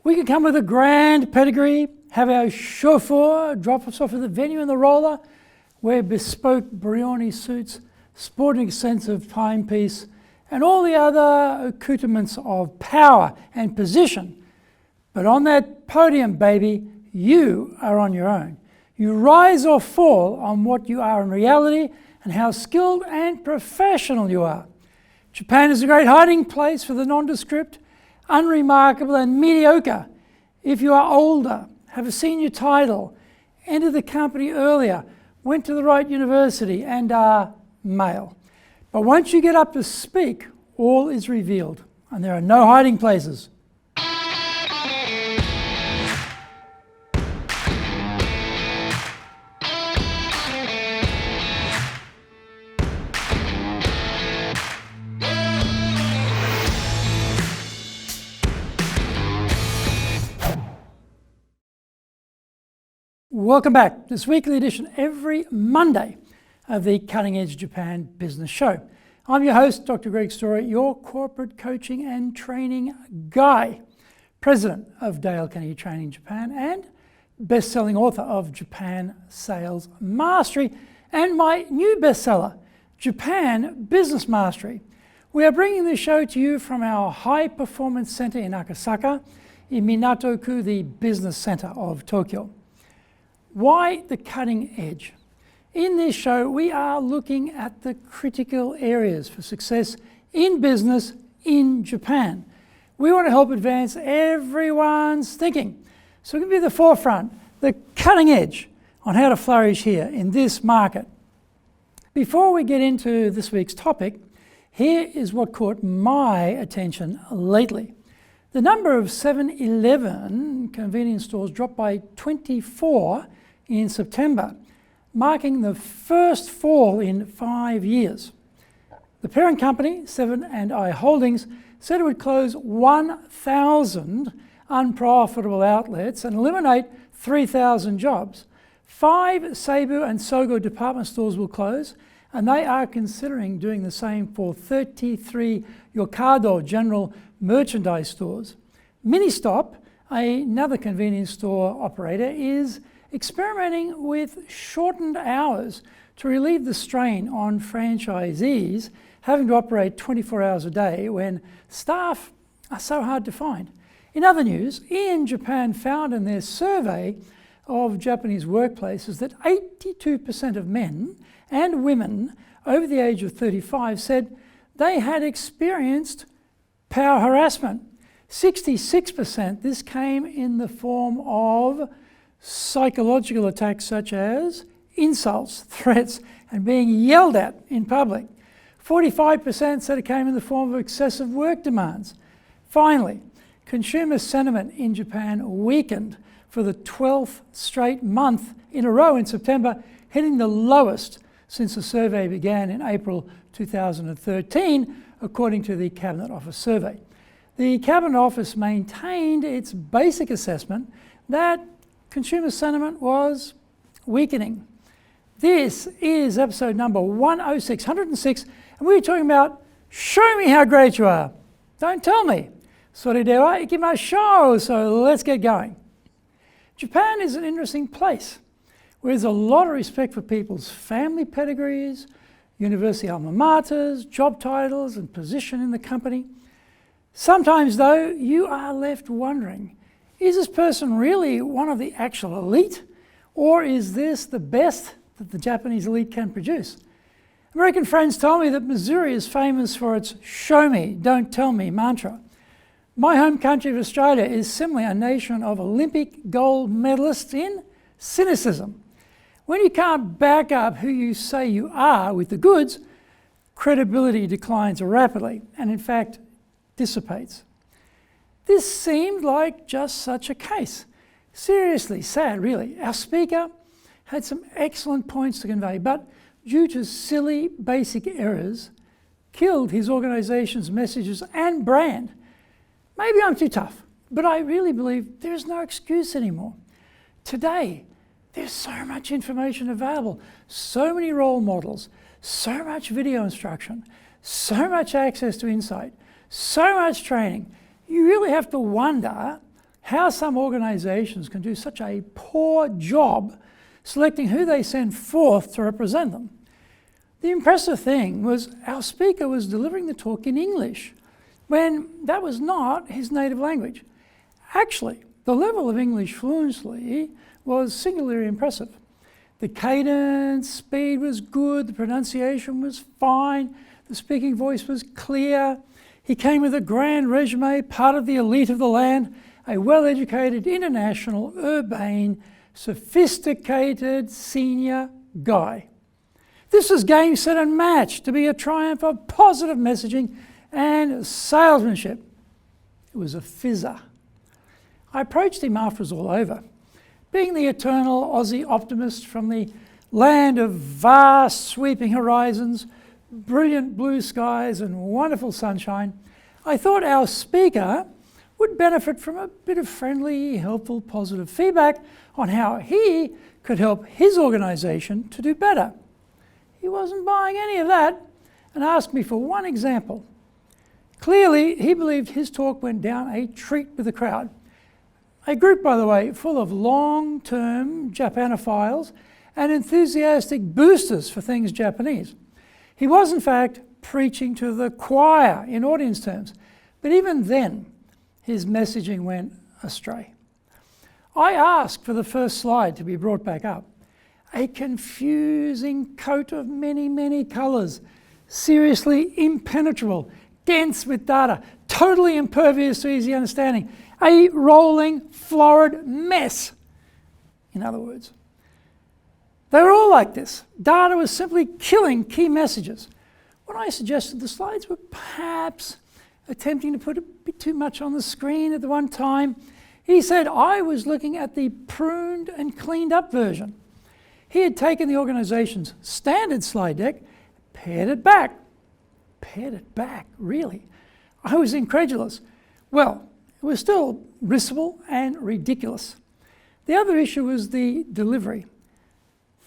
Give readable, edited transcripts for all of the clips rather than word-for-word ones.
We could come with a grand pedigree, have our chauffeur drop us off at the venue in the roller, wear bespoke Brioni suits, sporting a sense of timepiece, and all the other accoutrements of power and position. But on that podium, baby, you are on your own. You rise or fall on what you are in reality and how skilled and professional you are. Japan is a great hiding place for the nondescript, unremarkable and mediocre. If you are older, have a senior title, entered the company earlier, went to the right university and are male. But once you get up to speak, all is revealed and there are no hiding places. Welcome back. This weekly edition every Monday of the Cutting Edge Japan Business Show. I'm your host, Dr. Greg Story, your corporate coaching and training guy, president of Dale Carnegie Training Japan and best-selling author of Japan Sales Mastery and my new bestseller, Japan Business Mastery. We are bringing this show to you from our High Performance Center in Akasaka, in Minato-ku, the business center of Tokyo. Why the cutting edge? In this show, we are looking at the critical areas for success in business in Japan. We want to help advance everyone's thinking. So we can be at the forefront, the cutting edge on how to flourish here in this market. Before we get into this week's topic, here is what caught my attention lately. The number of 7-Eleven convenience stores dropped by 24 in September, marking the first fall in 5 years. The parent company, 7&i Holdings, said it would close 1,000 unprofitable outlets and eliminate 3,000 jobs. 5 Seibu and Sogo department stores will close, and they are considering doing the same for 33 Yokado general merchandise stores. Ministop, another convenience store operator, is experimenting with shortened hours to relieve the strain on franchisees having to operate 24 hours a day when staff are so hard to find. In other news, in Japan found in their survey of Japanese workplaces that 82% of men and women over the age of 35 said they had experienced power harassment. 66%, this came in the form of psychological attacks such as insults, threats, and being yelled at in public. 45% said it came in the form of excessive work demands. Finally, consumer sentiment in Japan weakened for the 12th straight month in a row in September, hitting the lowest since the survey began in April 2013, according to the Cabinet Office survey. The Cabinet Office maintained its basic assessment that consumer sentiment was weakening. This is episode number 106, and we're talking about show me how great you are. Don't tell me. Soridewa ikimashou. So let's get going. Japan is an interesting place where there's a lot of respect for people's family pedigrees, university alma maters, job titles, and position in the company. Sometimes, though, you are left wondering, is this person really one of the actual elite, or is this the best that the Japanese elite can produce? American friends tell me that Missouri is famous for its show me, don't tell me mantra. My home country of Australia is similarly a nation of Olympic gold medalists in cynicism. When you can't back up who you say you are with the goods, credibility declines rapidly and in fact dissipates. This seemed like just such a case. Seriously, sad really. Our speaker had some excellent points to convey, but due to silly basic errors, killed his organization's messages and brand. Maybe I'm too tough, but I really believe there is no excuse anymore. Today, there's so much information available, so many role models, so much video instruction, so much access to insight, so much training. You really have to wonder how some organisations can do such a poor job selecting who they send forth to represent them. The impressive thing was our speaker was delivering the talk in English, when that was not his native language. Actually, the level of English fluency was singularly impressive. The cadence, speed was good, the pronunciation was fine, the speaking voice was clear. He came with a grand resume, part of the elite of the land, a well-educated, international, urbane, sophisticated senior guy. This was game, set and match to be a triumph of positive messaging and salesmanship. It was a fizzer. I approached him after it was all over. Being the eternal Aussie optimist from the land of vast sweeping horizons, brilliant blue skies and wonderful sunshine, I thought our speaker would benefit from a bit of friendly, helpful, positive feedback on how he could help his organisation to do better. He wasn't buying any of that and asked me for one example. Clearly, he believed his talk went down a treat with the crowd. A group, by the way, full of long-term Japanophiles and enthusiastic boosters for things Japanese. He was, in fact, preaching to the choir in audience terms, but even then, his messaging went astray. I asked for the first slide to be brought back up. A confusing coat of many, many colours, seriously impenetrable, dense with data, totally impervious to easy understanding, a rolling, florid mess, in other words. They were all like this. Data was simply killing key messages. When I suggested the slides were perhaps attempting to put a bit too much on the screen at the one time, he said I was looking at the pruned and cleaned up version. He had taken the organisation's standard slide deck, pared it back. Pared it back, really? I was incredulous. Well, it was still risible and ridiculous. The other issue was the delivery.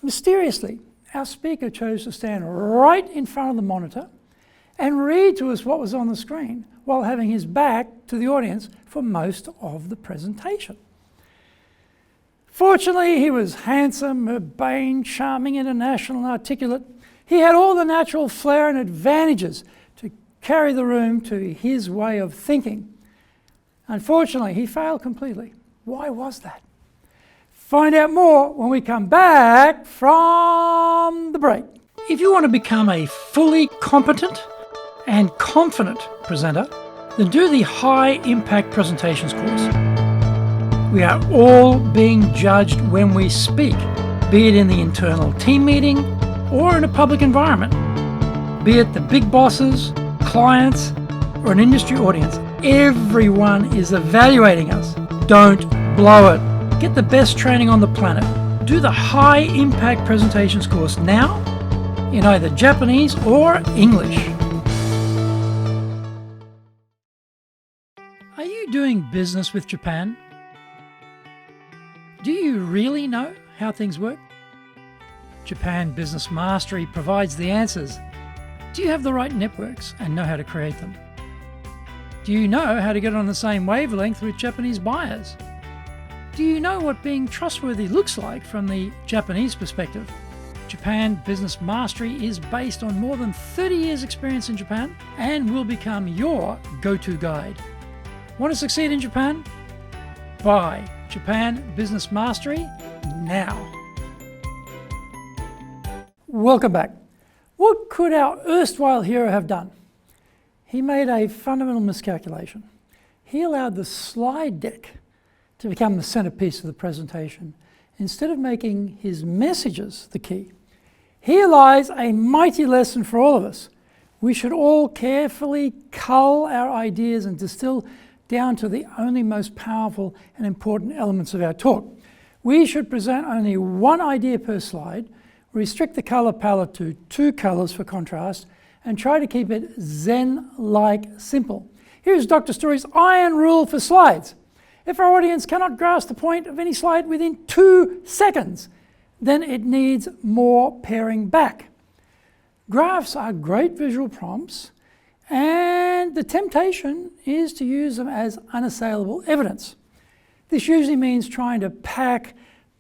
Mysteriously, our speaker chose to stand right in front of the monitor and read to us what was on the screen while having his back to the audience for most of the presentation. Fortunately, he was handsome, urbane, charming, international, and articulate. He had all the natural flair and advantages to carry the room to his way of thinking. Unfortunately, he failed completely. Why was that? Find out more when we come back from the break. If you want to become a fully competent and confident presenter, then do the High Impact Presentations course. We are all being judged when we speak, be it in the internal team meeting or in a public environment, be it the big bosses, clients, or an industry audience. Everyone is evaluating us. Don't blow it. Get the best training on the planet. Do the High Impact Presentations course now in either Japanese or English. Are you doing business with Japan? Do you really know how things work? Japan Business Mastery provides the answers. Do you have the right networks and know how to create them? Do you know how to get on the same wavelength with Japanese buyers? Do you know what being trustworthy looks like from the Japanese perspective? Japan Business Mastery is based on more than 30 years' experience in Japan and will become your go-to guide. Want to succeed in Japan? Buy Japan Business Mastery now. Welcome back. What could our erstwhile hero have done? He made a fundamental miscalculation. He allowed the slide deck to become the centerpiece of the presentation instead of making his messages the key. Here lies a mighty lesson for all of us. We should all carefully cull our ideas and distill down to the only most powerful and important elements of our talk. We should present only one idea per slide, restrict the color palette to 2 colors for contrast, and try to keep it Zen-like simple. Here's Dr. Story's iron rule for slides. If our audience cannot grasp the point of any slide within 2 seconds, then it needs more paring back. Graphs are great visual prompts, and the temptation is to use them as unassailable evidence. This usually means trying to pack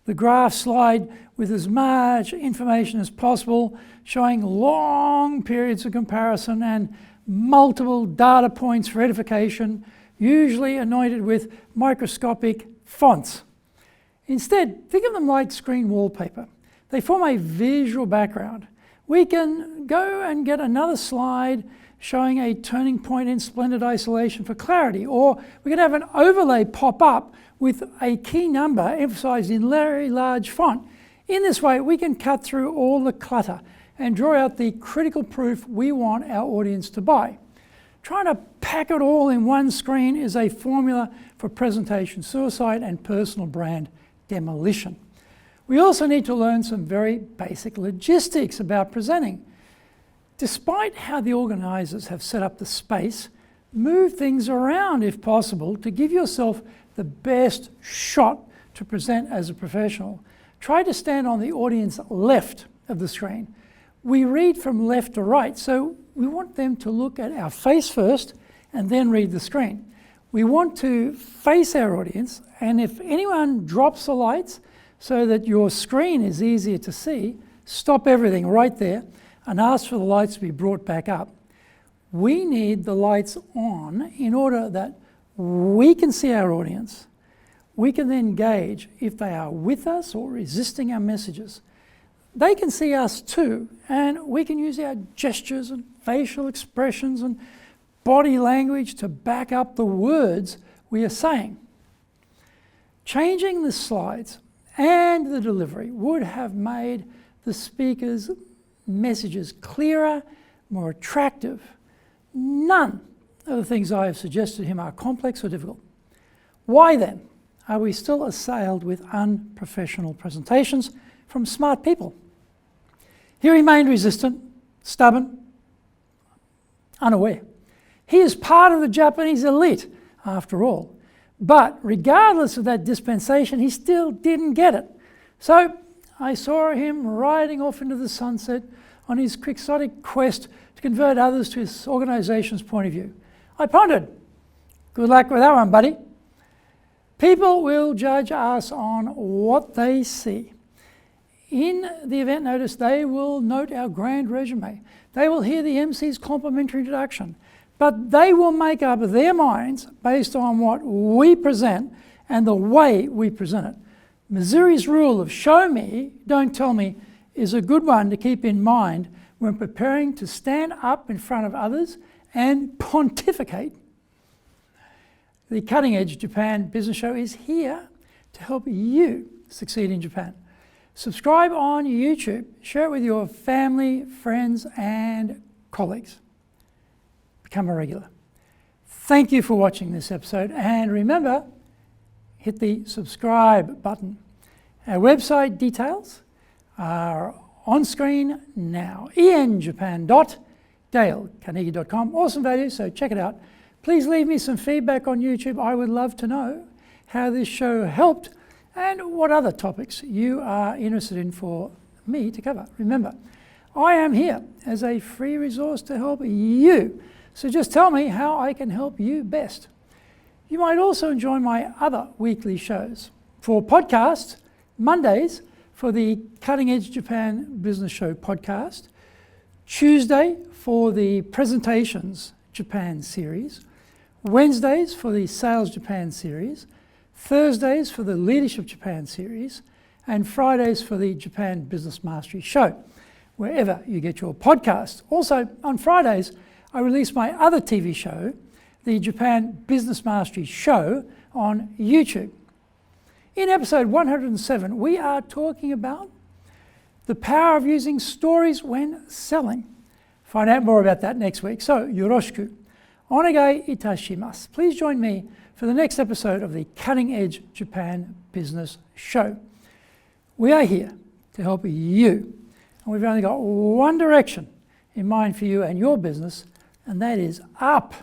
the graph slide with as much information as possible, showing long periods of comparison and multiple data points for edification, usually anointed with microscopic fonts. Instead, think of them like screen wallpaper. They form a visual background. We can go and get another slide showing a turning point in splendid isolation for clarity, or we can have an overlay pop up with a key number emphasized in very large font. In this way, we can cut through all the clutter and draw out the critical proof we want our audience to buy. Trying to pack it all in one screen is a formula for presentation suicide and personal brand demolition. We also need to learn some very basic logistics about presenting. Despite how the organisers have set up the space, move things around if possible to give yourself the best shot to present as a professional. Try to stand on the audience left of the screen. We read from left to right, so we want them to look at our face first and then read the screen. We want to face our audience, and if anyone drops the lights so that your screen is easier to see, stop everything right there and ask for the lights to be brought back up. We need the lights on in order that we can see our audience. We can then gauge if they are with us or resisting our messages. They can see us too, and we can use our gestures and facial expressions and body language to back up the words we are saying. Changing the slides and the delivery would have made the speaker's messages clearer, more attractive. None of the things I have suggested to him are complex or difficult. Why then are we still assailed with unprofessional presentations from smart people? He remained resistant, stubborn, unaware. He is part of the Japanese elite, after all. But regardless of that dispensation, he still didn't get it. So I saw him riding off into the sunset on his quixotic quest to convert others to his organization's point of view. I pondered, good luck with that one, buddy. People will judge us on what they see. In the event notice, they will note our grand resume. They will hear the MC's complimentary introduction. But they will make up their minds based on what we present and the way we present it. Missouri's rule of show me, don't tell me is a good one to keep in mind when preparing to stand up in front of others and pontificate. The Cutting Edge Japan Business Show is here to help you succeed in Japan. Subscribe on YouTube, share it with your family, friends, and colleagues. Become a regular. Thank you for watching this episode, and remember, hit the subscribe button. Our website details are on screen now. enjapan.dalecarnegie.com. Awesome value, so check it out. Please leave me some feedback on YouTube. I would love to know how this show helped and what other topics you are interested in for me to cover. Remember, I am here as a free resource to help you. So just tell me how I can help you best. You might also enjoy my other weekly shows. For podcasts, Mondays for the Cutting Edge Japan Business Show podcast, Tuesday for the Presentations Japan series, Wednesdays for the Sales Japan series, Thursdays for the Leadership Japan series, and Fridays for the Japan Business Mastery Show, wherever you get your podcasts. Also, on Fridays, I release my other TV show, the Japan Business Mastery Show, on YouTube. In episode 107, we are talking about the power of using stories when selling. Find out more about that next week. So, yoroshiku onegai itashimasu. Please join me for the next episode of the Cutting Edge Japan Business Show. We are here to help you, and we've only got one direction in mind for you and your business, and that is up.